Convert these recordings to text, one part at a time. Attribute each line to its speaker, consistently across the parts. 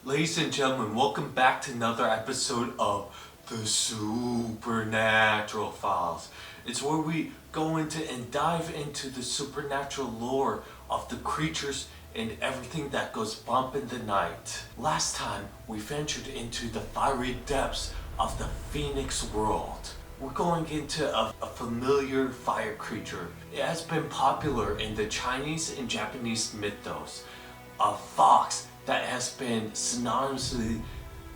Speaker 1: Ladies and gentlemen, welcome back to another episode of the Supernatural Files. It's where we go into and dive into the supernatural lore of the creatures and everything that goes bump in the night. Last time, we ventured into the fiery depths of the Phoenix world. We're going into a familiar fire creature. It has been popular in the Chinese and Japanese mythos. A fox that has been synonymously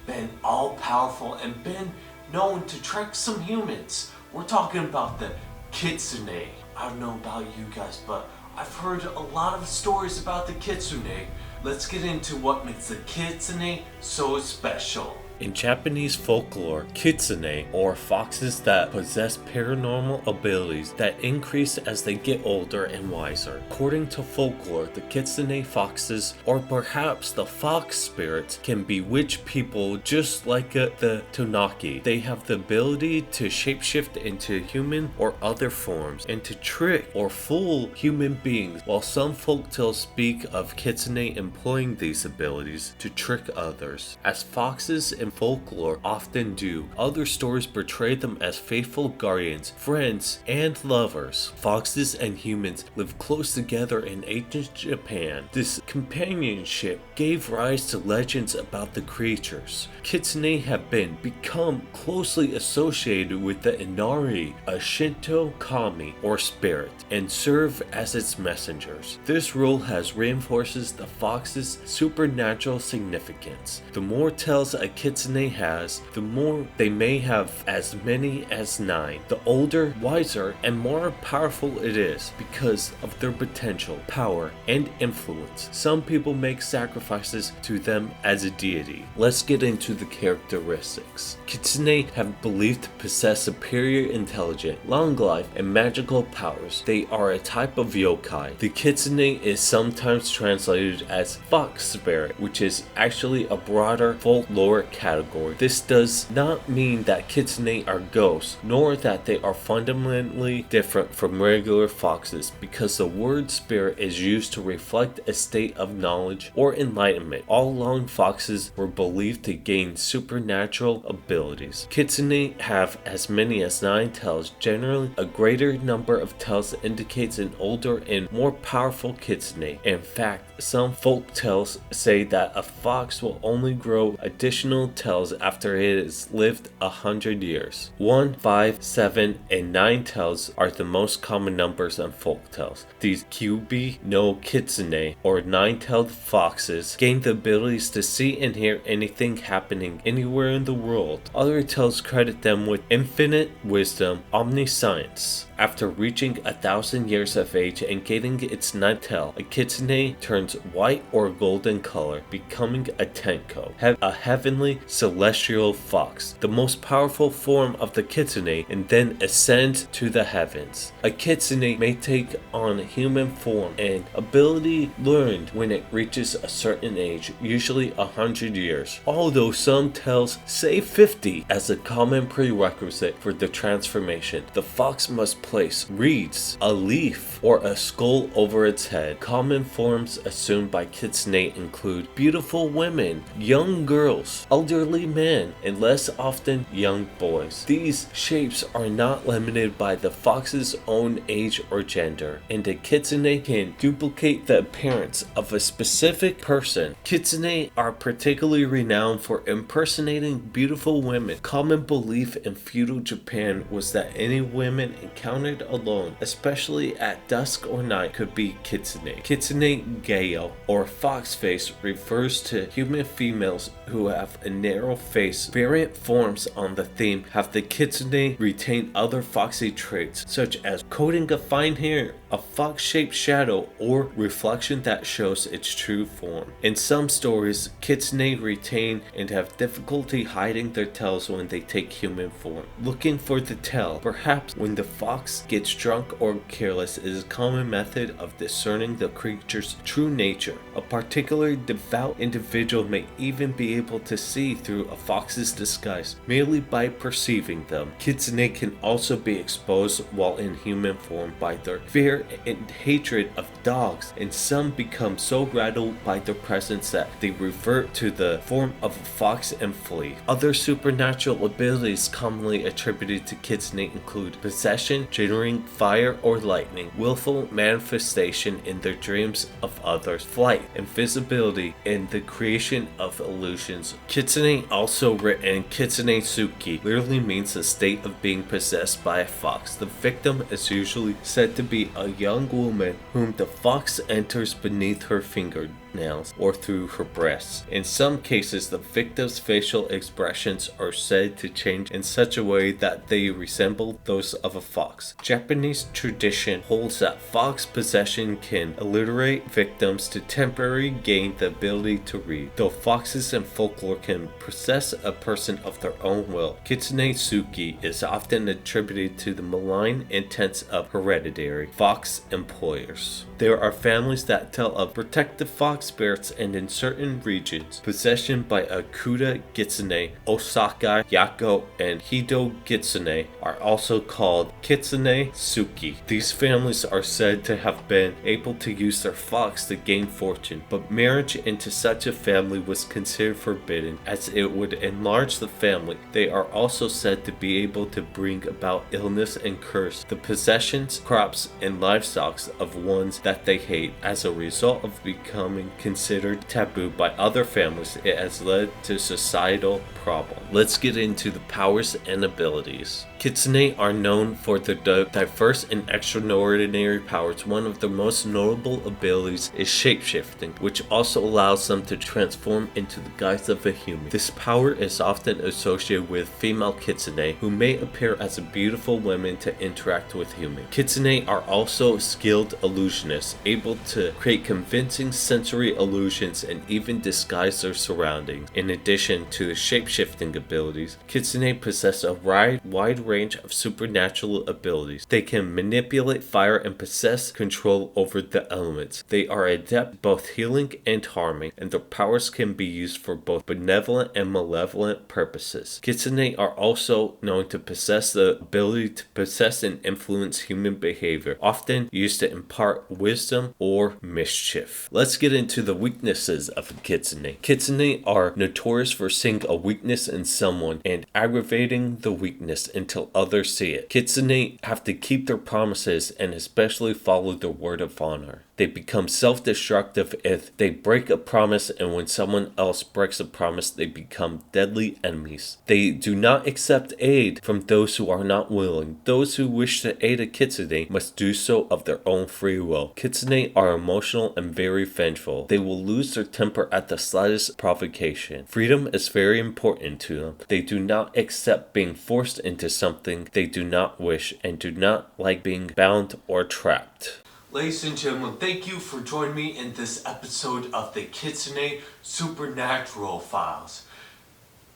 Speaker 1: been all-powerful and been known to trick some humans. We're talking about the Kitsune. I don't know about you guys, but I've heard a lot of stories about the Kitsune. Let's get into what makes the Kitsune so special.
Speaker 2: In Japanese folklore, kitsune, or foxes that possess paranormal abilities that increase as they get older and wiser. According to folklore, the kitsune foxes, or perhaps the fox spirits, can bewitch people just like the tonaki. They have the ability to shapeshift into human or other forms and to trick or fool human beings, while some folktales speak of kitsune employing these abilities to trick others. As foxes in folklore often do, other stories portray them as faithful guardians, friends, and lovers. Foxes and humans lived close together in ancient Japan. This companionship gave rise to legends about the creatures. Kitsune have become closely associated with the Inari, a Shinto kami or spirit, and serve as its messengers. This role has reinforces the fox's supernatural significance. The more tales a kitsune has, the more they may have as many as 9. The older, wiser, and more powerful it is because of their potential, power, and influence. Some people make sacrifices to them as a deity. Let's get into the characteristics. Kitsune have believed to possess superior intelligence, long life, and magical powers. They are a type of yokai. The kitsune is sometimes translated as fox spirit, which is actually a broader folklore category. This does not mean that kitsune are ghosts, nor that they are fundamentally different from regular foxes, because the word spirit is used to reflect a state of knowledge or enlightenment. All along, foxes were believed to gain supernatural abilities. Kitsune have as many as 9 tails. Generally, a greater number of tails indicates an older and more powerful kitsune. In fact, some folk tales say that a fox will only grow additional tails after it has lived 100 years. 1, 5, 7, and 9 tails are the most common numbers in folk tales. These Kyubi no Kitsune, or 9-tailed foxes, gain the abilities to see and hear anything happening anywhere in the world. Other tales credit them with infinite wisdom, omniscience. After reaching 1,000 years of age and gaining its 9th tail, a kitsune turns white or golden color, becoming a tenko, a heavenly celestial fox, the most powerful form of the kitsune, and then ascends to the heavens. A kitsune may take on human form, an ability learned when it reaches a certain age, usually 100 years, although some tales say 50 as a common prerequisite for the transformation. The fox must place reeds, a leaf, or a skull over its head. Common forms assumed by kitsune include beautiful women, young girls, elderly men, and less often young boys. These shapes are not limited by the fox's own age or gender, and a kitsune can duplicate the appearance of a specific person. Kitsune are particularly renowned for impersonating beautiful women. Common belief in feudal Japan was that any women encountered alone, especially at dusk or night, could be kitsune. Kitsune geyo, or fox face, refers to human females who have a narrow face. Variant forms on the theme have the kitsune retain other foxy traits, such as coating of fine hair, a fox-shaped shadow, or reflection that shows its true form. In some stories, kitsune retain and have difficulty hiding their tails when they take human form. Looking for the tail, perhaps when the fox fox gets drunk or careless is a common method of discerning the creature's true nature. A particularly devout individual may even be able to see through a fox's disguise merely by perceiving them. Kitsune can also be exposed while in human form by their fear and hatred of dogs, and some become so rattled by their presence that they revert to the form of a fox and flee. Other supernatural abilities commonly attributed to Kitsune include possession, generating fire or lightning, willful manifestation in their dreams of others, flight, invisibility, and the creation of illusions. Kitsune, also written Kitsune Tsuki, literally means the state of being possessed by a fox. The victim is usually said to be a young woman whom the fox enters beneath her fingernails or through her breasts. In some cases, the victim's facial expressions are said to change in such a way that they resemble those of a fox. Japanese tradition holds that fox possession can alliterate victims to temporarily gain the ability to read, though foxes in folklore can possess a person of their own will. Kitsune Tsuki is often attributed to the malign intents of hereditary fox employers. There are families that tell of protective fox spirits, and in certain regions, possession by a Kuda Kitsune, Osaka Yako, and Hido Kitsune are also called Kitsune Tsuki. These families are said to have been able to use their fox to gain fortune, but marriage into such a family was considered forbidden as it would enlarge the family. They are also said to be able to bring about illness and curse the possessions, crops, and livestock of ones that they hate. As a result of becoming considered taboo by other families, it has led to societal problems. Let's get into the powers and abilities. Kitsune are known for their diverse and extraordinary powers. One of their most notable abilities is shapeshifting, which also allows them to transform into the guise of a human. This power is often associated with female kitsune, who may appear as beautiful women to interact with humans. Kitsune are also skilled illusionists, able to create convincing sensory illusions and even disguise their surroundings. In addition to the shapeshifting abilities, kitsune possess a wide range of supernatural abilities. They can manipulate fire and possess control over the elements. They are adept at both healing and harming, and their powers can be used for both benevolent and malevolent purposes. Kitsune are also known to possess the ability to possess and influence human behavior, often used to impart wisdom or mischief. Let's get into the weaknesses of a kitsune. Kitsune are notorious for seeing a weakness in someone and aggravating the weakness until others see it. Kitsune have to keep their promises and especially follow their word of honor. They become self-destructive if they break a promise, and when someone else breaks a promise, they become deadly enemies. They do not accept aid from those who are not willing. Those who wish to aid a kitsune must do so of their own free will. Kitsune are emotional and very vengeful. They will lose their temper at the slightest provocation. Freedom is very important to them. They do not accept being forced into something they do not wish and do not like being bound or trapped.
Speaker 1: Ladies and gentlemen, thank you for joining me in this episode of the Kitsune Supernatural Files.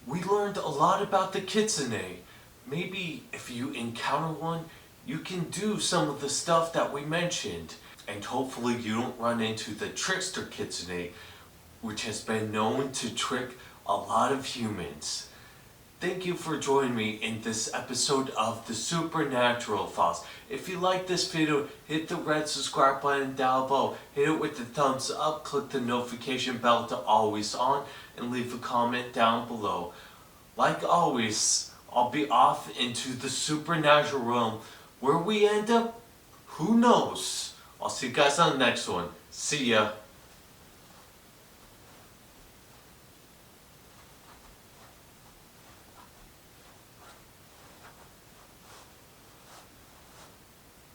Speaker 1: We learned a lot about the kitsune. Maybe if you encounter one, you can do some of the stuff that we mentioned. And hopefully you don't run into the trickster kitsune, which has been known to trick a lot of humans. Thank you for joining me in this episode of the Supernatural Files. If you like this video, hit the red subscribe button down below. Hit it with the thumbs up, click the notification bell to always on, and leave a comment down below. Like always, I'll be off into the supernatural realm. Where we end up, who knows? I'll see you guys on the next one. See ya.